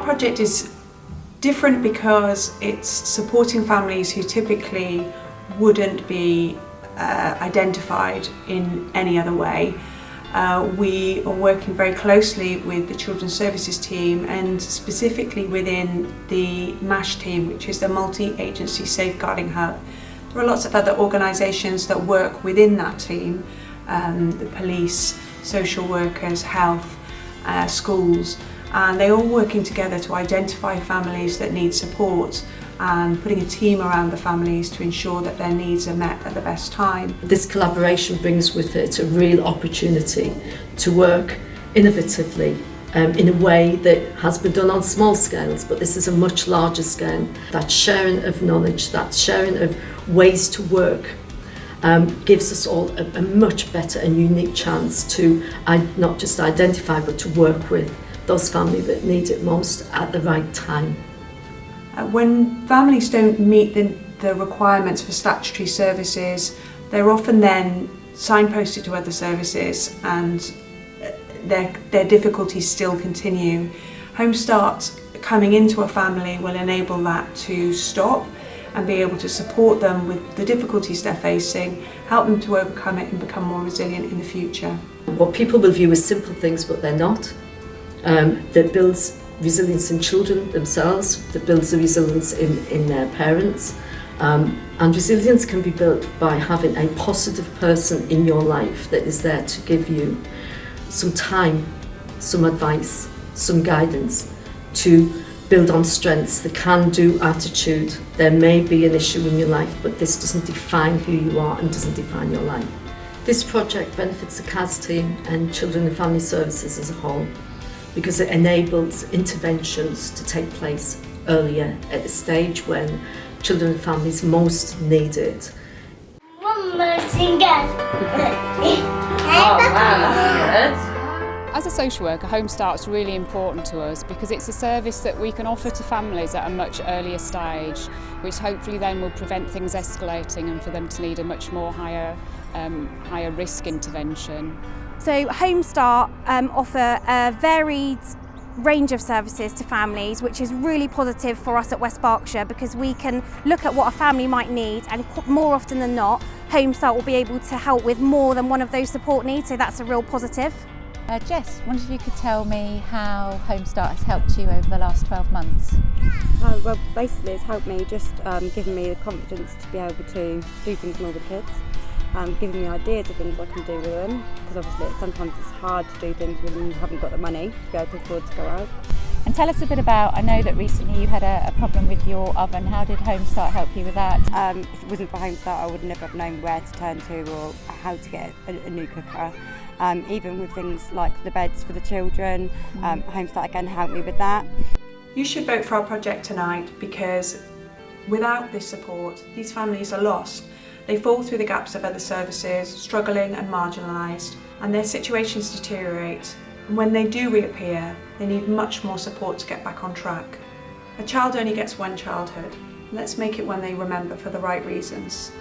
project is different because it's supporting families who typically wouldn't be identified in any other way. We are working very closely with the Children's Services team and specifically within the MASH team, which is the Multi-Agency Safeguarding Hub. There are lots of other organisations that work within that team, the police, social workers, health, schools, and they're all working together to identify families that need support and putting a team around the families to ensure that their needs are met at the best time. This collaboration brings with it a real opportunity to work innovatively in a way that has been done on small scales, but this is a much larger scale. That sharing of knowledge, that sharing of ways to work gives us all a much better and unique chance to not just identify but to work with those families that need it most at the right time. When families don't meet the requirements for statutory services, they're often then signposted to other services and their difficulties still continue. Home Start coming into a family will enable that to stop and be able to support them with the difficulties they're facing, help them to overcome it and become more resilient in the future. What people will view as simple things, but they're not. That builds resilience in children themselves, that builds the resilience in their parents. And resilience can be built by having a positive person in your life that is there to give you some time, some advice, some guidance to build on strengths, the can-do attitude. There may be an issue in your life, but this doesn't define who you are and doesn't define your life. This project benefits the CAS team and Children and Family Services as a whole, because it enables interventions to take place earlier at a stage when children and families most need it. One more singer. Oh wow, that's good. As a social worker, Home Start's really important to us because it's a service that we can offer to families at a much earlier stage, which hopefully then will prevent things escalating and for them to need a much more higher risk intervention. So Home Start offer a varied range of services to families, which is really positive for us at West Berkshire because we can look at what a family might need, and more often than not, Home Start will be able to help with more than one of those support needs, so that's a real positive. Jess, I wonder if you could tell me how Home Start has helped you over the last 12 months? Well, basically it's helped me, just giving me the confidence to be able to do things more with kids. Giving me ideas of things I can do with them, because obviously sometimes it's hard to do things when you haven't got the money to be able to afford to go out. And tell us a bit about, I know that recently you had a problem with your oven. How did Home Start help you with that? If it wasn't for Home Start, I would never have known where to turn to or how to get a new cooker. Even with things like the beds for the children, Home Start again helped me with that. You should vote for our project tonight because without this support, these families are lost. They fall through the gaps of other services, struggling and marginalised, and their situations deteriorate. And when they do reappear, they need much more support to get back on track. A child only gets one childhood. Let's make it one they remember for the right reasons.